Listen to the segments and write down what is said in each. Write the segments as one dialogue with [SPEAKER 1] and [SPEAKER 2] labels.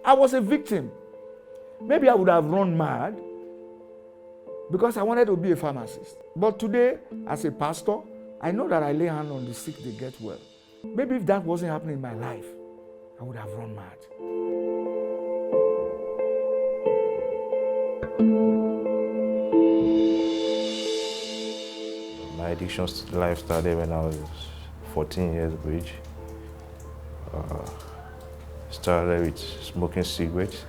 [SPEAKER 1] I was a victim. Maybe I would have run mad because I wanted to be a pharmacist. But today, as a pastor, I know that I lay hand on the sick, they get well. Maybe if that wasn't happening in my life, I would have run mad.
[SPEAKER 2] My addiction to life started when I was 14 years of age. Started with smoking cigarettes.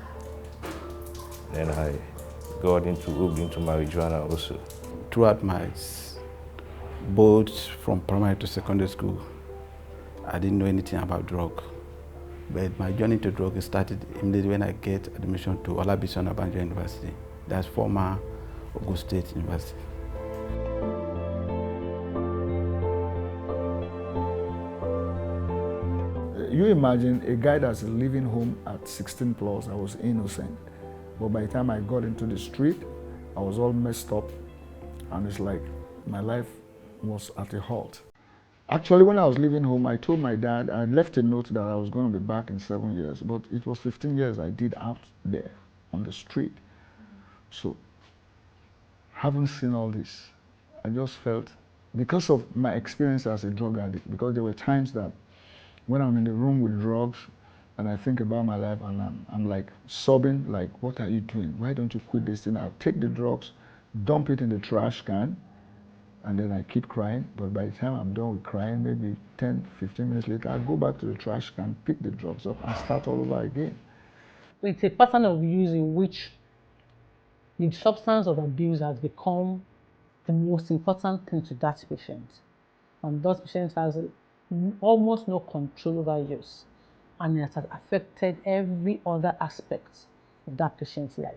[SPEAKER 2] Then I got hooked into marijuana also.
[SPEAKER 3] Throughout both from primary to secondary school, I didn't know anything about drug. But my journey to drug started immediately when I get admission to Olabisi Onabanjo University. That's former Ogun State University.
[SPEAKER 1] You imagine a guy that's leaving home at 16 plus, I was innocent. But by the time I got into the street, I was all messed up. And it's like my life was at a halt. Actually, when I was leaving home, I told my dad, I left a note that I was going to be back in 7 years, but it was 15 years I did out there on the street. So, having seen all this, I just felt, because of my experience as a drug addict, because there were times that when I'm in the room with drugs and I think about my life and I'm like sobbing, like, what are you doing? Why don't you quit this thing? I'll take the drugs, dump it in the trash can, and then I keep crying. But by the time I'm done with crying, maybe 10, 15 minutes later, I'll go back to the trash can, pick the drugs up, and start all over again.
[SPEAKER 4] It's a pattern of use in which the substance of abuse has become the most important thing to that patient. And those patients has almost no control over use. And it has affected every other aspect of that patient's life.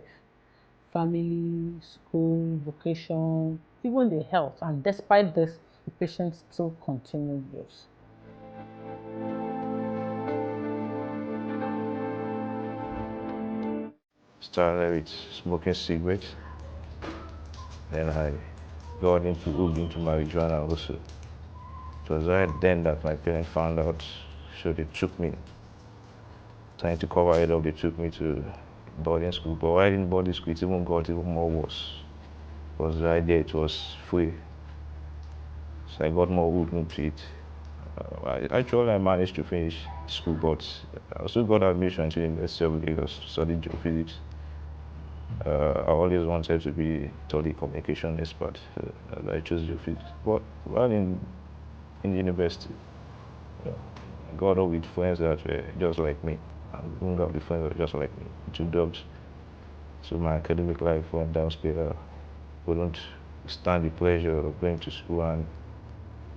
[SPEAKER 4] Family, school, vocation, even the health. And despite this, the patients still continue use.
[SPEAKER 2] Started with smoking cigarettes. Then I got hooked into marijuana also. It was right then that my parents found out, so they took me. Trying to cover it up, they took me to boarding school. But while in boarding school, it even got even more worse. Because right there, it was free. So I got more hooked into it. I managed to finish school, but I also got admission to the University of Lagos to study geophysics. I always wanted to be a telecommunication expert. I chose geophysics. But while in the university, I got up with friends that were just like me. I hung out with friends that were just like me, into drugs. So my academic life went down spiral. Couldn't stand the pressure of going to school and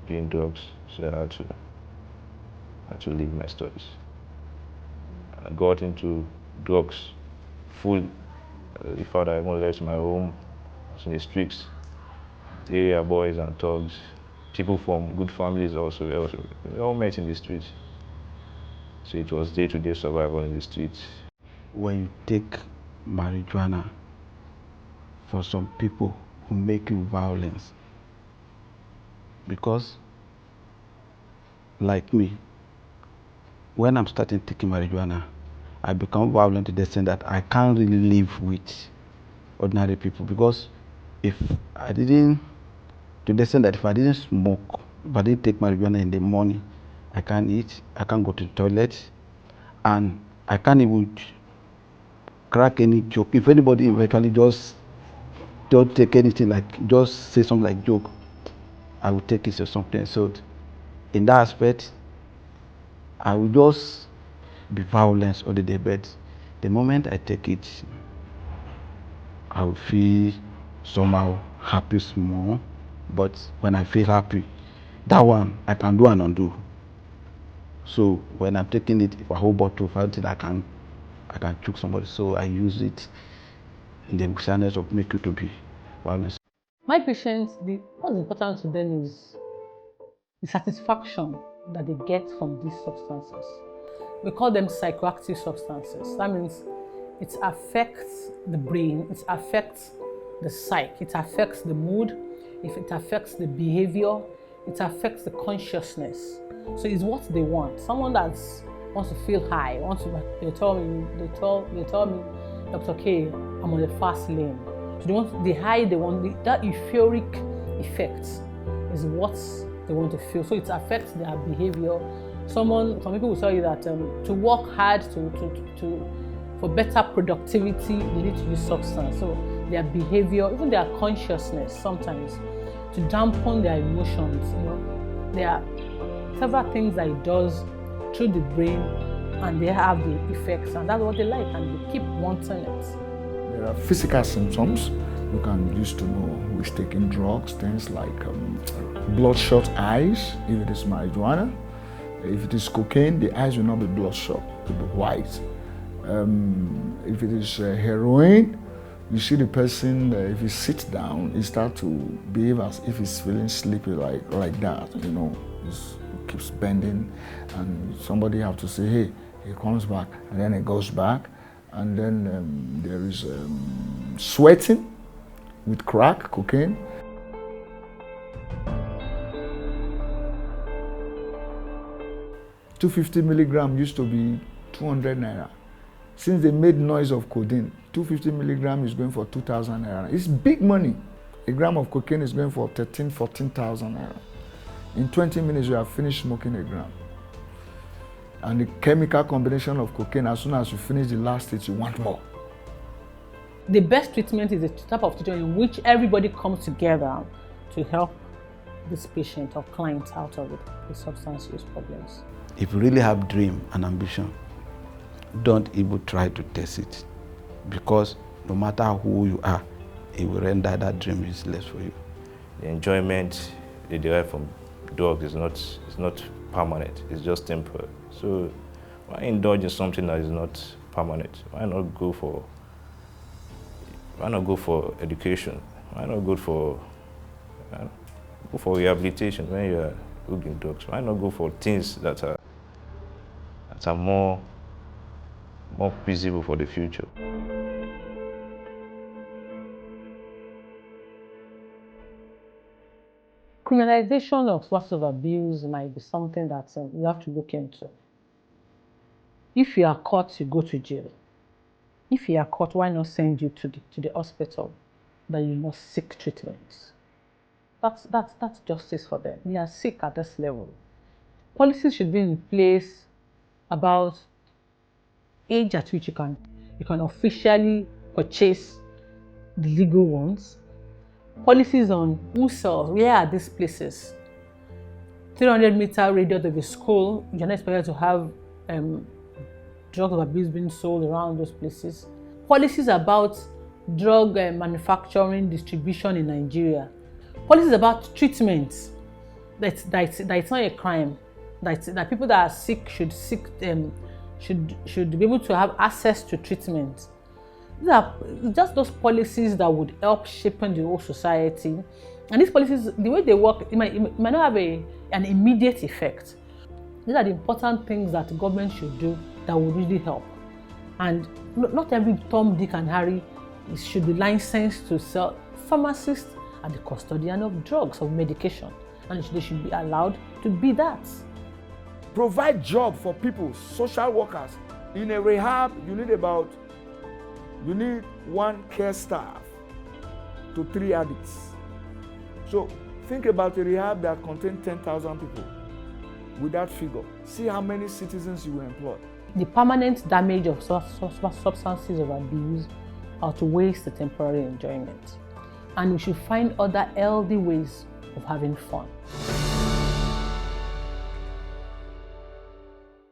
[SPEAKER 2] doing drugs, so I had to leave my studies. I got into drugs full. The fact I even left my home, I was in the streets, the area boys and thugs, people from good families also, we all met in the streets. So it was day-to-day survival in the streets.
[SPEAKER 3] When you take marijuana, for some people who make you violence, because like me, when I'm starting taking marijuana, I become violent to the extent that I can't really live with ordinary people, because if I didn't smoke, if I didn't take marijuana in the morning, I can't eat, I can't go to the toilet, and I can't even crack any joke. If anybody eventually just don't take anything, like just say something like joke, I will take it or something. So in that aspect, I will just be violent all the day, but the moment I take it, I will feel somehow happy small. But when I feel happy, that one I can do and undo. So when I'm taking it, if a whole bottle of something, I can choke somebody. So I use it in the channels of make you to be violent.
[SPEAKER 4] My patients, what's important to them is the satisfaction that they get from these substances. We call them psychoactive substances. That means it affects the brain, it affects the psyche, it affects the mood, if it affects the behavior, it affects the consciousness. So it's what they want. Someone that's wants to feel high, they tell me, Dr. K, I'm on the fast lane. So they want the high, that euphoric effect is what they want to feel. So it affects their behavior. Some people will tell you that to work hard, for better productivity, they need to use substance. So their behavior, even their consciousness, sometimes to dampen their emotions. There are several things that it does through the brain, and they have the effects, and that's what they like, and they keep wanting it.
[SPEAKER 1] There are physical symptoms you can use to know who is taking drugs, things like bloodshot eyes, if it is marijuana. If it is cocaine, the eyes will not be bloodshot, they'll be white. If it is heroin, you see the person, if he sits down, he starts to behave as if he's feeling sleepy like that, he keeps bending, and somebody have to say, hey, he comes back, and then he goes back. And then there is sweating with crack, cocaine. $250 milligram used to be 200 naira. Since they made noise of codeine, 250 milligram is going for 2,000 naira. It's big money. A gram of cocaine is going for 13,000, 14,000 naira. In 20 minutes, you have finished smoking a gram. And the chemical combination of cocaine, as soon as you finish the last stage, you want more.
[SPEAKER 4] The best treatment is a type of treatment in which everybody comes together to help this patient or client out of the substance use problems.
[SPEAKER 3] If you really have dream and ambition, don't even try to test it, because no matter who you are, it will render that dream useless for you.
[SPEAKER 2] The enjoyment they derive from drugs is not permanent, it's just temporary. So why indulge in something that is not permanent? Why not go for education? Why not go for rehabilitation when you are hooked in drugs? Why not go for things that are more feasible for the future?
[SPEAKER 4] Criminalization of substance abuse might be something that you have to look into. If you are caught, you go to jail. If you are caught, why not send you to the hospital that you must seek treatment? That's justice for them. They are sick at this level. Policies should be in place about age at which you can officially purchase the legal ones. Policies on who sells, where are these places? 300-meter radius of a school, you're not expected to have drugs of abuse being sold around those places. Policies about drug manufacturing, distribution in Nigeria. Policies about treatment, that it's not a crime, that people that are sick should be able to have access to treatment. These are just those policies that would help shaping the whole society. And these policies, the way they work, it might not have an immediate effect. These are the important things that the government should do that would really help. And not every Tom, Dick, and Harry should be licensed to sell. Pharmacists are the custodian of drugs, of medication, and they should be allowed to be that.
[SPEAKER 1] Provide job for people, social workers. In a rehab, you need 1 care staff to 3 addicts. So think about a rehab that contains 10,000 people. With that figure, see how many citizens you will employ.
[SPEAKER 4] The permanent damage of substances of abuse outweighs the temporary enjoyment. And we should find other healthy ways of having fun.